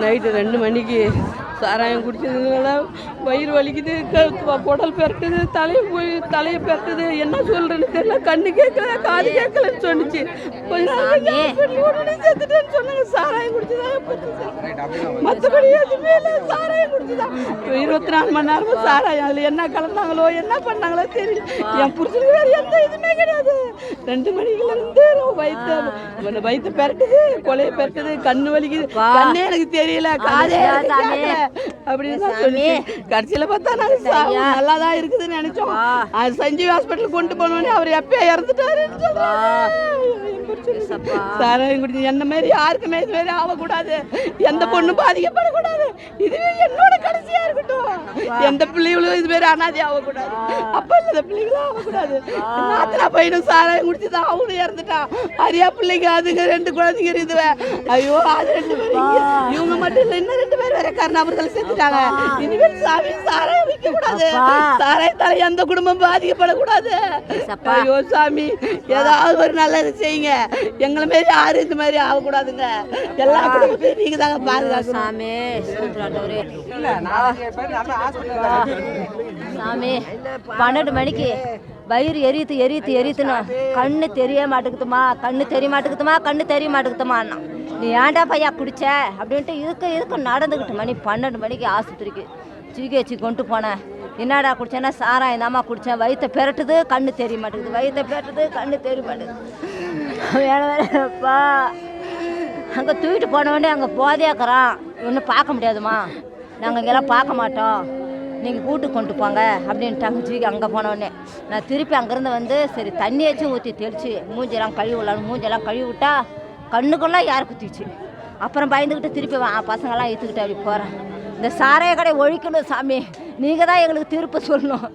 Night 2 மணிக்கு சாராயம் குடிச்சதுனால வயிறு வலிக்குது, குடல் பெரட்டுது, தலையை பெரட்டுது. என்ன சொல்றேன்னு தெரியல. கண்ணு கேட்கல, காது கேட்கலன்னு சொன்னிச்சு. கொஞ்ச நாள் செத்துட்டேன்னு சொன்னாங்க. சாராயம் குடிச்சுதான் மற்றபடி எதுவுமே இல்லை. சாராயம் குடிச்சுதான் 24 மணி நேரமும் சாராயம். அதில் என்ன கலந்தாங்களோ என்ன பண்ணாங்களோ தெரியல. என் புருஷனுக்கு வேறு எந்த இதுவுமே கிடையாது. 2 மணிக்குலேருந்து வயிற்று பெரட்டுது, கொலையை பெரட்டுது, கண்ணு வலிக்குது. கண்ணே எனக்கு தெரியல, காதே அப்படின்னு தான் சொல்லி கடைசியில் பார்த்தா நாங்கள் நல்லா தான் இருக்குதுன்னு நினைச்சோம். அது சஞ்சீவ் ஹாஸ்பிட்டல் கொண்டு போனோடனே அவர் எப்பயே இறந்துட்டாருன்னு சாராயம் குடிச்சு என்ன மாதிரி யாருக்குமே இது மாதிரி ஆகக்கூடாது. எந்த பொண்ணும் பாதிக்கப்படக்கூடாது. இதுவே என்னோட கடைசியா இருக்கட்டும். எந்த பிள்ளைகளும் இது மாதிரி அனாதி ஆகக்கூடாது. அப்ப இல்லாத பிள்ளைகளும் ஆகக்கூடாது. நாத்தனா பையனும் சாராயம் குடிச்சுதான் அவனும் இறந்துட்டான். அரியா பிள்ளைங்க அதுங்க 2 குழந்தைங்க இருக்குது. ஐயோ அது 2 பேர் இவங்க மட்டும் இல்லை, இன்னும் 2 பேர் வேற காரணவர்கள் செத்துட்டாங்க. இனிமேல் சாமி சாராயம் விற்க கூடாது. சாராயத்தால எந்த குடும்பம் பாதிக்கப்படக்கூடாது. ஐயோ சாமி ஏதாவது ஒரு நல்லது செய்யுங்க. எங்களை மாரி யாரும் இந்த மாதிரி ஆகக்கூடாதுங்க. எல்லா குடும்பத்தையும் நீங்க தாங்க பாதுகாக்கணும் சாமி. சாமி 12 மணிக்கு வயிறு எரியுதுன்னா கண்ணு தெரிய மாட்டேங்குதுமா, கண்ணு தெரிய மாட்டேங்குதுமா. நீ ஏன்டா பையா குடிச்ச அப்படின்ட்டு இதுக்கு நடந்துக்கிட்டு மணி 12 மணிக்கு ஆஸ்பத்திரிக்கு ஜிஹெச் கொண்டு போனேன். என்னடா குடிச்சேன்னா சாராயம் தாம்மா குடித்தேன். வயிற்றை பெரட்டுது, கண்ணு தெரிய மாட்டேங்குது. வேணப்பா அங்கே தூக்கிட்டு போனவொடனே அங்கே போதையாக்குறான். ஒன்றும் பார்க்க முடியாதுமா, நாங்கள் இங்கெல்லாம் பார்க்க மாட்டோம், நீங்கள் கூட்டு கொண்டு போங்க அப்படின்ட்டாங்க. ஜிக்கு அங்கே போனோடனே நான் திருப்பி அங்கேருந்து வந்து சரி தண்ணியாச்சும் ஊற்றி தெளித்து மூஞ்செல்லாம் கழுவி விட்டா கண்ணுக்குள்ளே யார் குத்திச்சு. அப்புறம் பயந்துக்கிட்டு திருப்பி பசங்கள்லாம் ஏற்றுக்கிட்டு அப்படி போகிறேன். இந்த சாராய கடை ஒழிக்கணும் சாமி, நீங்கள் தான் எங்களுக்கு தீர்ப்பு சொல்லணும்.